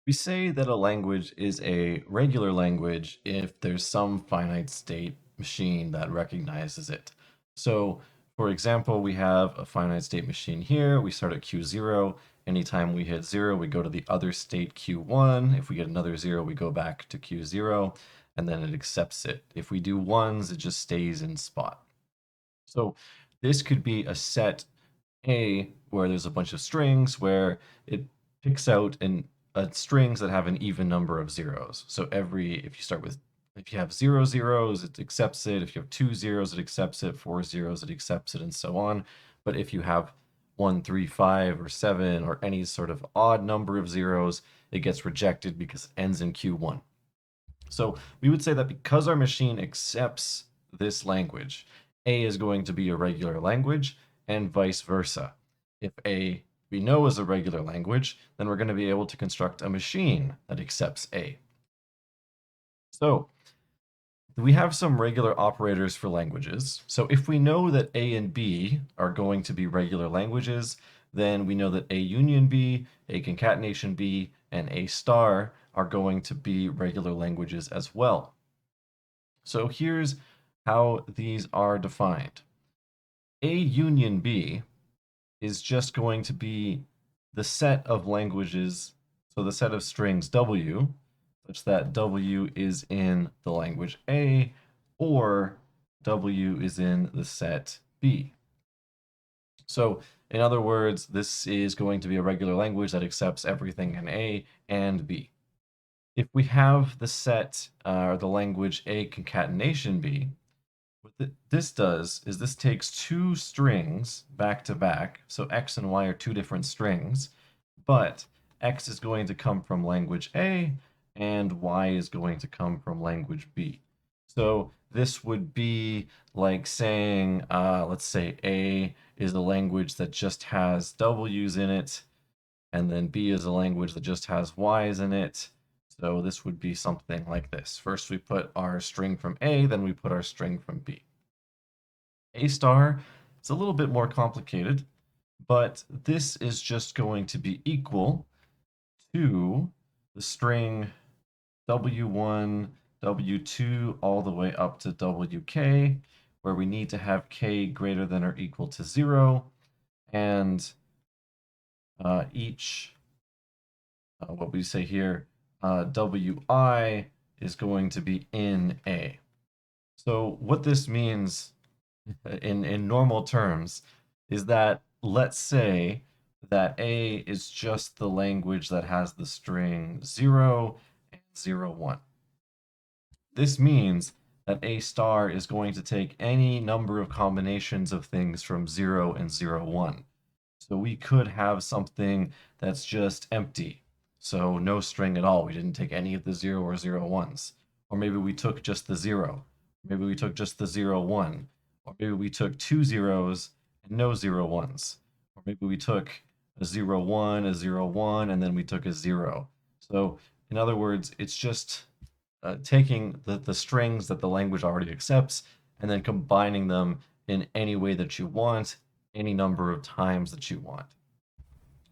We say that a language is a regular language if there's some finite state machine that recognizes it. So, for example, we have a finite state machine here. We start at Q0. Anytime we hit 0, we go to the other state Q1. If we get another 0, we go back to Q0, and then it accepts it. If we do ones, it just stays in spot. So this could be a set A where there's a bunch of strings where it picks out strings that have an even number of zeros. So if you have 0 zeros, it accepts it. If you have 2 zeros, it accepts it. 4 zeros, it accepts it, and so on. But if you have 1, 3, 5, or 7, or any sort of odd number of zeros, it gets rejected because it ends in Q1. So we would say that because our machine accepts this language, A is going to be a regular language and vice versa. If A we know is a regular language, then we're going to be able to construct a machine that accepts A. So we have some regular operators for languages. So if we know that A and B are going to be regular languages, then we know that A union B, A concatenation B, and A star are going to be regular languages as well. So here's how these are defined. A union B is just going to be the set of languages, so the set of strings W, such that W is in the language A, or W is in the set B. So in other words, this is going to be a regular language that accepts everything in A and B. If we have the set, or the language A concatenation B, what this does is this takes two strings back to back, so X and Y are two different strings, but X is going to come from language A and Y is going to come from language B. So this would be like saying, let's say A is a language that just has W's in it, and then B is a language that just has Y's in it. So this would be something like this. First we put our string from A, then we put our string from B. A star is a little bit more complicated, but this is just going to be equal to the string W1, W2, all the way up to WK, where we need to have K greater than or equal to 0, and what we say here, WI is going to be in A. So what this means in normal terms is that let's say that A is just the language that has the string 0 and 0, 1. This means that A star is going to take any number of combinations of things from 0 and 0, 1. So we could have something that's just empty. So no string at all. We didn't take any of the 0 or 0, 1s. Or maybe we took just the 0. Maybe we took just the 0, 1. Or maybe we took two zeros and no 0, 1s. Or maybe we took a 0, 1, a 0, 1, and then we took a 0. So in other words, it's just taking the strings that the language already accepts and then combining them in any way that you want, any number of times that you want.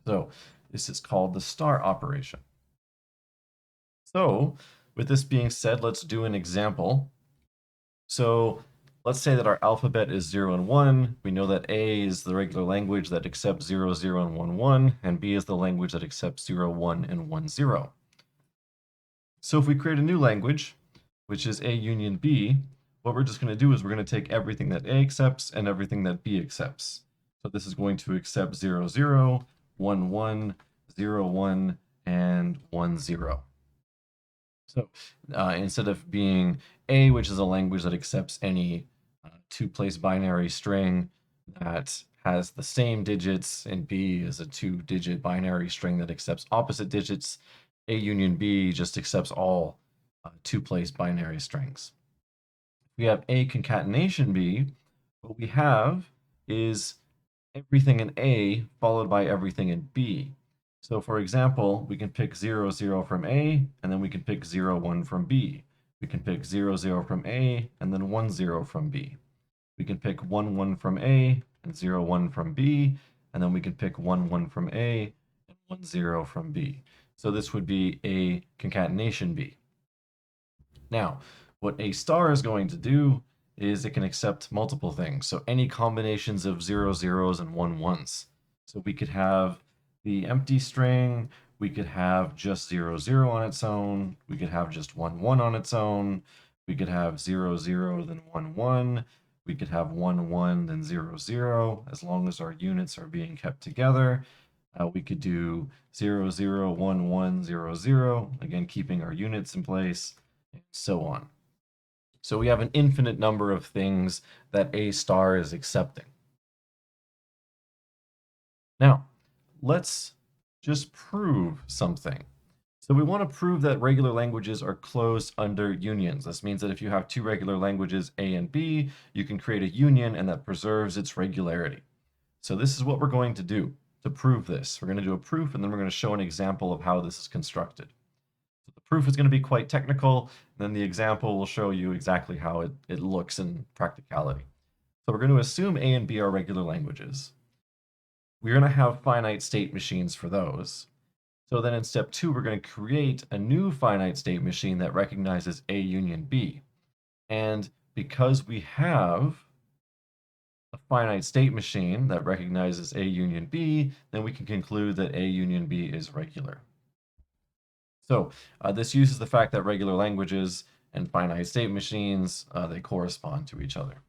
So this is called the star operation. So with this being said, let's do an example. So let's say that our alphabet is 0 and 1. We know that A is the regular language that accepts 0, 0, and 1, 1, and B is the language that accepts 0, 1, and 1, 0. So if we create a new language, which is A union B, what we're just going to do is we're going to take everything that A accepts and everything that B accepts. So this is going to accept 0, 0, 1, 1, 0, 1, and 1, 0. So instead of being A, which is a language that accepts any two-place binary string that has the same digits, and B is a two-digit binary string that accepts opposite digits, A union B just accepts all two-place binary strings. If we have A concatenation B, what we have is everything in A followed by everything in B. So for example, we can pick 0, 0 from A, and then we can pick 0, 1 from B. We can pick 0, 0 from A, and then 1, 0 from B. We can pick 1, 1 from A, and 0, 1 from B, and then we can pick 1, 1 from A, and 1, 0 from B. So this would be a concatenation B. Now, what A star is going to do is it can accept multiple things. So any combinations of 0 zeros and 1 ones. So we could have the empty string, we could have just 0 0 on its own, we could have just 1 1 on its own, we could have 0 0 then 1 1, we could have 1 1 then 0 0, as long as our units are being kept together. We could do 0 0 1 1 0 0, again keeping our units in place, and so on. So we have an infinite number of things that A star is accepting. Now, let's just prove something. So we want to prove that regular languages are closed under unions. This means that if you have two regular languages, A and B, you can create a union and that preserves its regularity. So this is what we're going to do to prove this. We're going to do a proof and then we're going to show an example of how this is constructed. So the proof is going to be quite technical, and then the example will show you exactly how it looks in practicality. So we're going to assume A and B are regular languages. We're going to have finite state machines for those. So then in step 2, we're going to create a new finite state machine that recognizes A union B. And because we have a finite state machine that recognizes A union B, then we can conclude that A union B is regular. So this uses the fact that regular languages and finite state machines, they correspond to each other.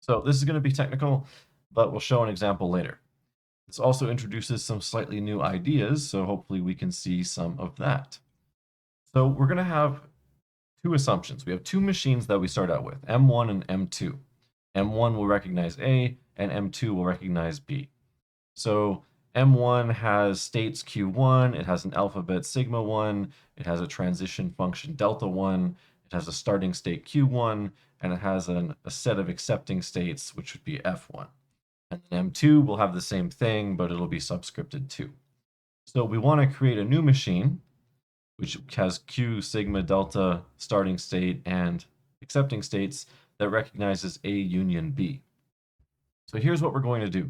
So this is going to be technical, but we'll show an example later. This also introduces some slightly new ideas, so hopefully we can see some of that. So we're going to have two assumptions. We have two machines that we start out with, M1 and M2. M1 will recognize A, and M2 will recognize B. So M1 has states Q1, it has an alphabet sigma 1, it has a transition function delta 1, it has a starting state Q1, and it has a set of accepting states, which would be F1. And then M2 will have the same thing, but it'll be subscripted 2. So we want to create a new machine, which has Q, sigma, delta, starting state, and accepting states that recognizes A union B. So here's what we're going to do.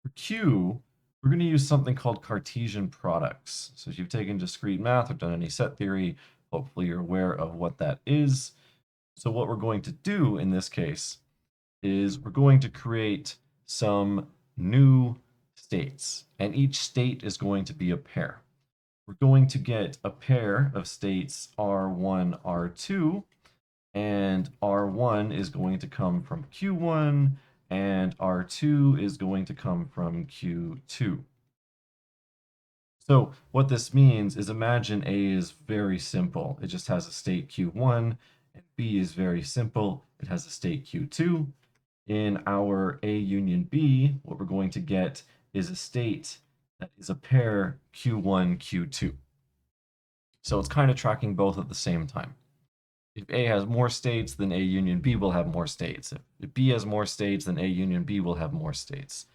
For Q, we're going to use something called Cartesian products. So if you've taken discrete math or done any set theory, hopefully you're aware of what that is. So what we're going to do in this case is we're going to create some new states, and each state is going to be a pair. We're going to get a pair of states R1, R2, and R1 is going to come from Q1, and R2 is going to come from Q2. So what this means is imagine A is very simple. It just has a state Q1, and B is very simple. It has a state Q2. In our A union B, what we're going to get is a state that is a pair Q1, Q2. So it's kind of tracking both at the same time. If A has more states, then A union B will have more states. If B has more states, then A union B will have more states.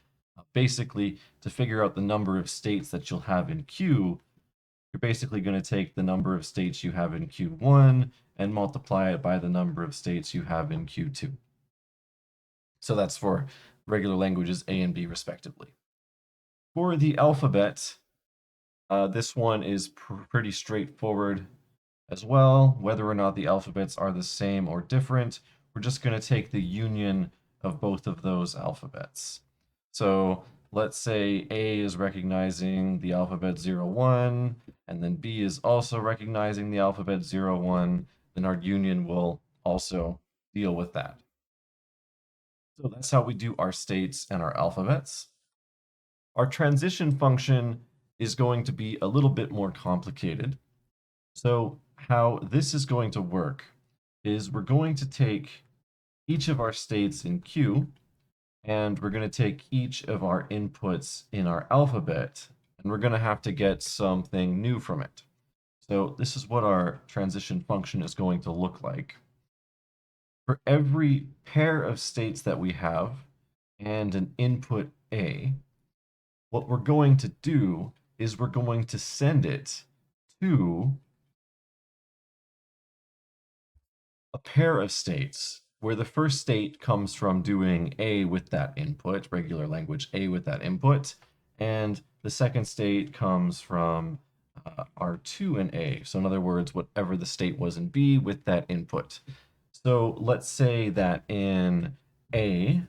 Basically, to figure out the number of states that you'll have in Q, you're basically going to take the number of states you have in Q1 and multiply it by the number of states you have in Q2. So that's for regular languages A and B respectively. For the alphabet, this one is pretty straightforward as well. Whether or not the alphabets are the same or different, we're just going to take the union of both of those alphabets. So let's say A is recognizing the alphabet 0, 1, and then B is also recognizing the alphabet 0, 1, then our union will also deal with that. So that's how we do our states and our alphabets. Our transition function is going to be a little bit more complicated. So how this is going to work is we're going to take each of our states in Q, and we're going to take each of our inputs in our alphabet, and we're going to have to get something new from it. So this is what our transition function is going to look like. For every pair of states that we have and an input A, what we're going to do is we're going to send it to a pair of states where the first state comes from doing A with that input, regular language A with that input, and the second state comes from R2 and A. So in other words, whatever the state was in B with that input. So let's say that in A,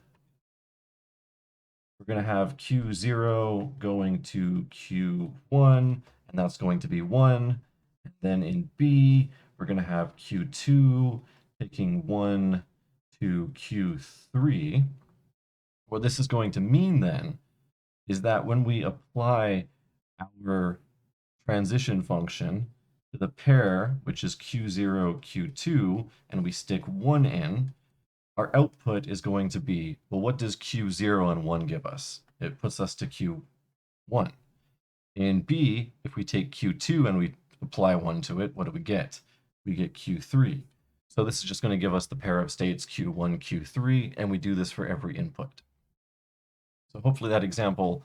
we're going to have Q0 going to Q1, and that's going to be 1. And then in B, we're going to have Q2 taking 1 to Q3. What this is going to mean then is that when we apply our transition function to the pair, which is Q0, Q2, and we stick 1 in, our output is going to be, well, what does Q0 and 1 give us? It puts us to Q1. In B, if we take Q2 and we apply 1 to it, what do we get? We get Q3. So this is just going to give us the pair of states Q1, Q3, and we do this for every input. So hopefully that example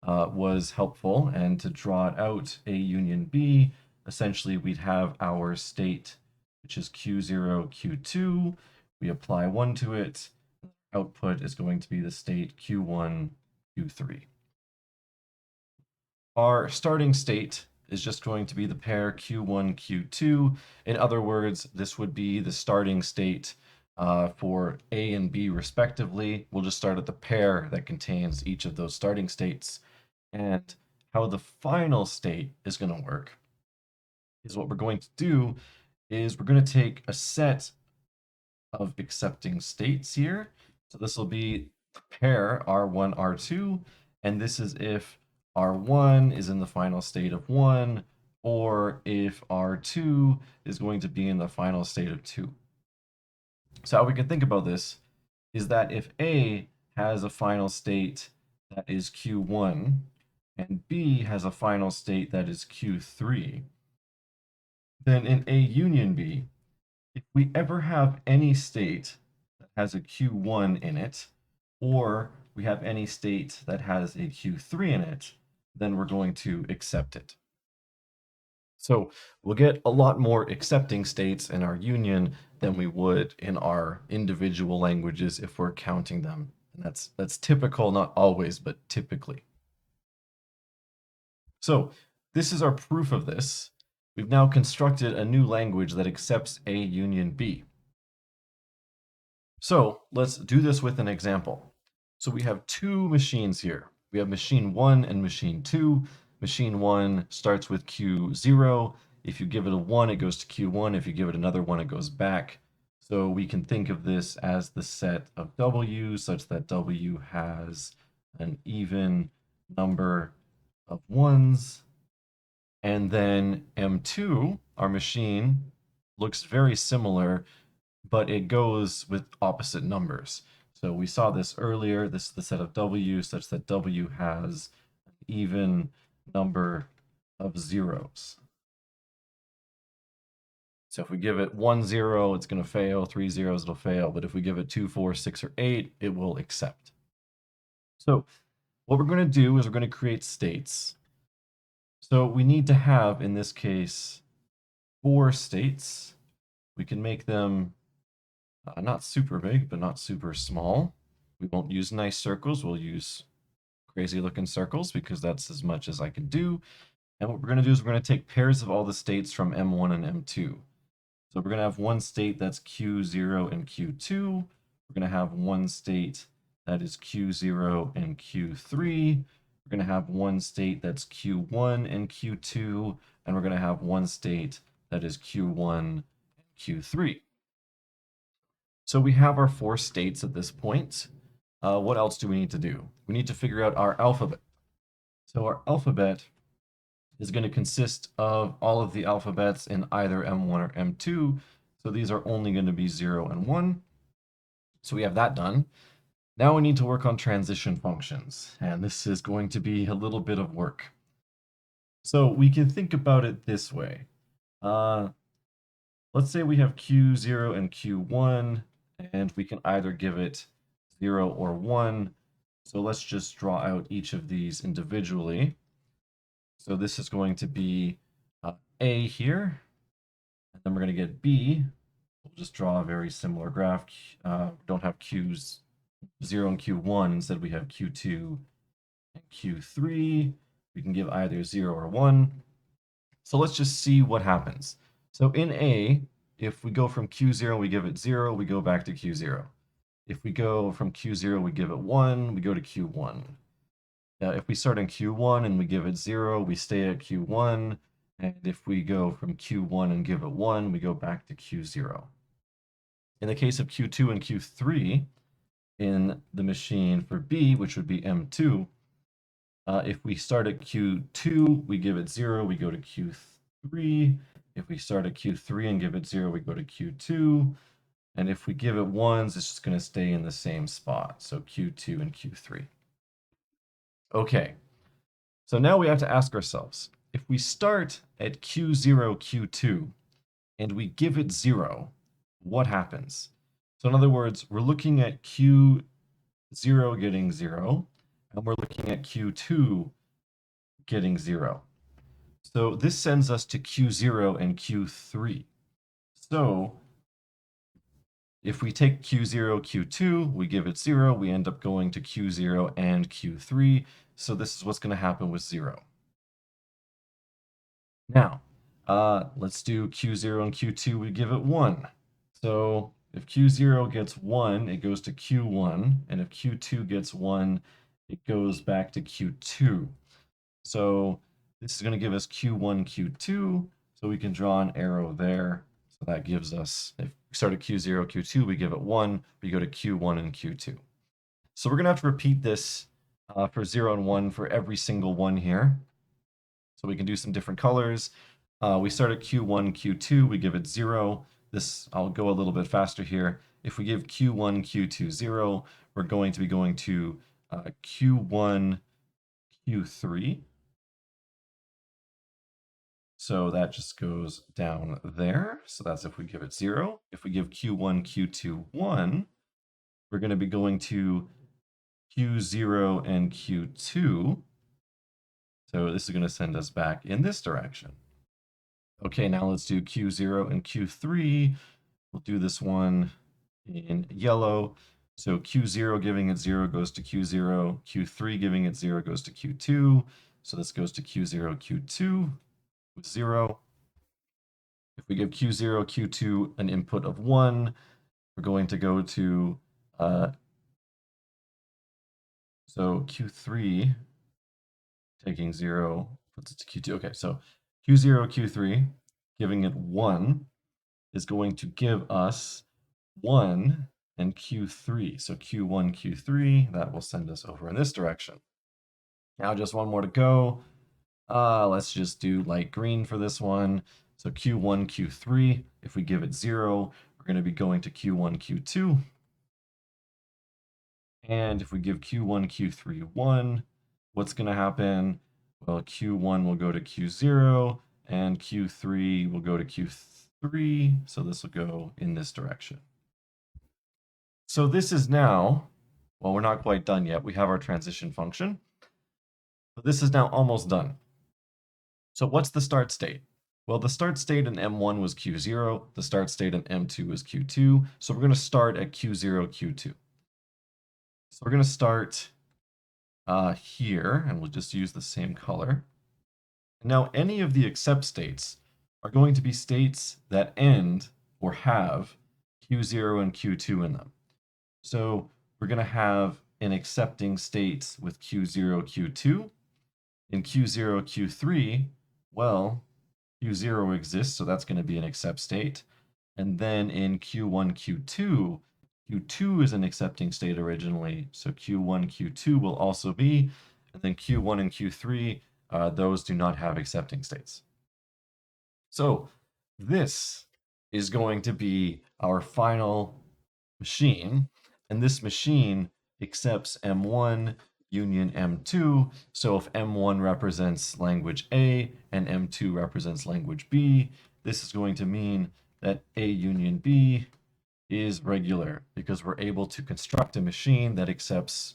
was helpful. And to draw it out, A union B, essentially we'd have our state, which is Q0, Q2. We apply 1 to it. Output is going to be the state Q1, Q3. Our starting state is just going to be the pair Q1, Q2. In other words, this would be the starting state for A and B respectively. We'll just start at the pair that contains each of those starting states. And how the final state is going to work is what we're going to do is we're going to take a set of accepting states here. So this will be the pair R1, R2, and this is if R1 is in the final state of 1, or if R2 is going to be in the final state of 2. So how we can think about this is that if A has a final state that is Q1, and B has a final state that is Q3, then in A union B, if we ever have any state that has a Q1 in it, or we have any state that has a Q3 in it, then we're going to accept it. So we'll get a lot more accepting states in our union than we would in our individual languages if we're counting them. And that's typical, not always, but typically. So this is our proof of this. We've now constructed a new language that accepts A union B. So let's do this with an example. So we have two machines here. We have machine 1 and machine 2. Machine 1 starts with Q0. If you give it a 1, it goes to Q1. If you give it another 1, it goes back. So we can think of this as the set of W, such that W has an even number of 1s. And then M2, our machine, looks very similar, but it goes with opposite numbers. So we saw this earlier. This is the set of W such that W has an even number of zeros. So if we give it 1 0, it's going to fail. 3 zeros, it'll fail. But if we give it 2, 4, 6, or 8, it will accept. So what we're going to do is we're going to create states. So we need to have, in this case, 4 states. We can make them not super big, but not super small. We won't use nice circles. We'll use crazy looking circles because that's as much as I can do. And what we're going to do is we're going to take pairs of all the states from M1 and M2. So we're going to have one state that's Q0 and Q2. We're going to have one state that is Q0 and Q3. We're going to have one state that's Q1 and Q2. And we're going to have one state that is Q1 and Q3. So we have our 4 states at this point. What else do we need to do? We need to figure out our alphabet. So our alphabet is going to consist of all of the alphabets in either M1 or M2. So these are only going to be 0 and 1. So we have that done. Now we need to work on transition functions, and this is going to be a little bit of work. So we can think about it this way. Let's say we have Q0 and Q1, and we can either give it 0 or 1. So let's just draw out each of these individually. So this is going to be A here, and then we're going to get B. We'll just draw a very similar graph. We don't have Q's 0 and Q1, instead we have Q2 and Q3. We can give either 0 or 1. So let's just see what happens. So in A, if we go from Q0, we give it 0, we go back to Q0. If we go from Q0, we give it 1, we go to Q1. If we start in Q1 and we give it 0, we stay at Q1. And if we go from Q1 and give it 1, we go back to Q0. In the case of Q2 and Q3, in the machine for B, which would be M2, if we start at Q2, we give it 0, we go to Q3. If we start at Q3 and give it 0, we go to Q2. And if we give it 1s, it's just going to stay in the same spot. So Q2 and Q3. Okay, so now we have to ask ourselves, if we start at Q0, Q2, and we give it 0, what happens? So in other words, we're looking at Q0 getting 0, and we're looking at Q2 getting 0. So this sends us to Q0 and Q3. So if we take Q0, Q2, we give it 0, we end up going to Q0 and Q3. So this is what's going to happen with 0. Now, let's do Q0 and Q2, we give it 1. So if Q0 gets 1, it goes to Q1, and if Q2 gets 1, it goes back to Q2. So this is going to give us Q1, Q2, so we can draw an arrow there. So that gives us, if we start at Q0, Q2, we give it 1, we go to Q1 and Q2. So we're going to have to repeat this for 0 and 1 for every single one here. So we can do some different colors. We start at Q1, Q2, we give it 0. This, I'll go a little bit faster here. If we give Q1, Q2, 0, we're going to be going to Q1, Q3. So that just goes down there. So that's if we give it 0. If we give Q1, Q2, 1, we're going to be going to Q0 and Q2. So this is going to send us back in this direction. Okay, now let's do Q0 and Q3. We'll do this one in yellow. So Q0 giving it 0 goes to Q0. Q3 giving it 0 goes to Q2. So this goes to Q0, Q2 with 0. If we give Q0, Q2 an input of 1, we're going to go to, so Q3 taking 0 puts it to Q2. Okay, so Q0, Q3 giving it 1 is going to give us 1 and Q3. So Q1, Q3, that will send us over in this direction. Now just one more to go. Let's just do light green for this one. So Q1, Q3, if we give it 0, we're going to be going to Q1, Q2. And if we give Q1, Q3, 1, what's going to happen? Well, Q1 will go to Q0, and Q3 will go to Q3. So this will go in this direction. So this is now, well, we're not quite done yet. We have our transition function. But this is now almost done. So what's the start state? Well, the start state in M1 was Q0. The start state in M2 was Q2. So we're going to start at Q0, Q2. So we're going to start here, and we'll just use the same color. Now, any of the except states are going to be states that end or have Q0 and Q2 in them. So we're going to have an accepting state with Q0, Q2. In Q0, Q3, well, Q0 exists, so that's going to be an accept state. And then in Q1, Q2, Q2 is an accepting state originally, so Q1, Q2 will also be. And then Q1 and Q3, those do not have accepting states. So this is going to be our final machine, and this machine accepts M1 union M2. So if M1 represents language A and M2 represents language B, this is going to mean that A union B is regular because we're able to construct a machine that accepts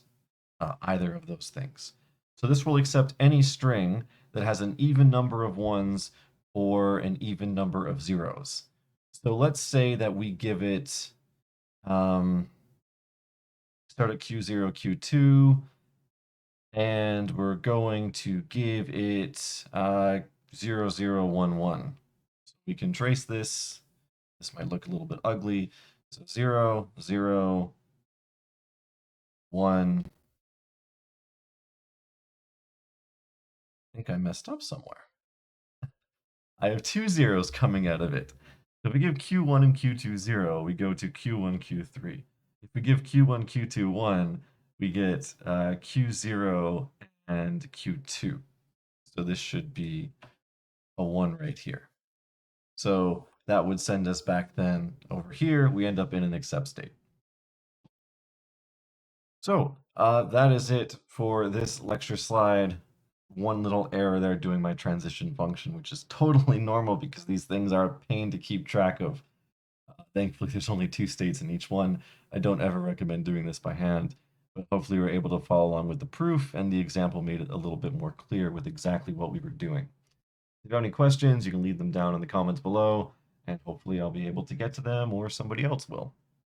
either of those things. So this will accept any string that has an even number of ones or an even number of zeros. So let's say that we give it, start at Q0, Q2, and we're going to give it 0, 0, 1, 1. So we can trace this. This might look a little bit ugly. So 0, 0, 1. I think I messed up somewhere. I have two zeros coming out of it. So if we give Q1 and Q2 0, we go to Q1, Q3. If we give Q1, Q2 1, we get Q0 and Q2. So this should be a 1 right here. So that would send us back then over here. We end up in an accept state. So that is it for this lecture slide. One little error there doing my transition function, which is totally normal because these things are a pain to keep track of. Thankfully, there's only two states in each one. I don't ever recommend doing this by hand, but hopefully we're able to follow along with the proof, and the example made it a little bit more clear with exactly what we were doing. If you have any questions, you can leave them down in the comments below, and hopefully I'll be able to get to them or somebody else will.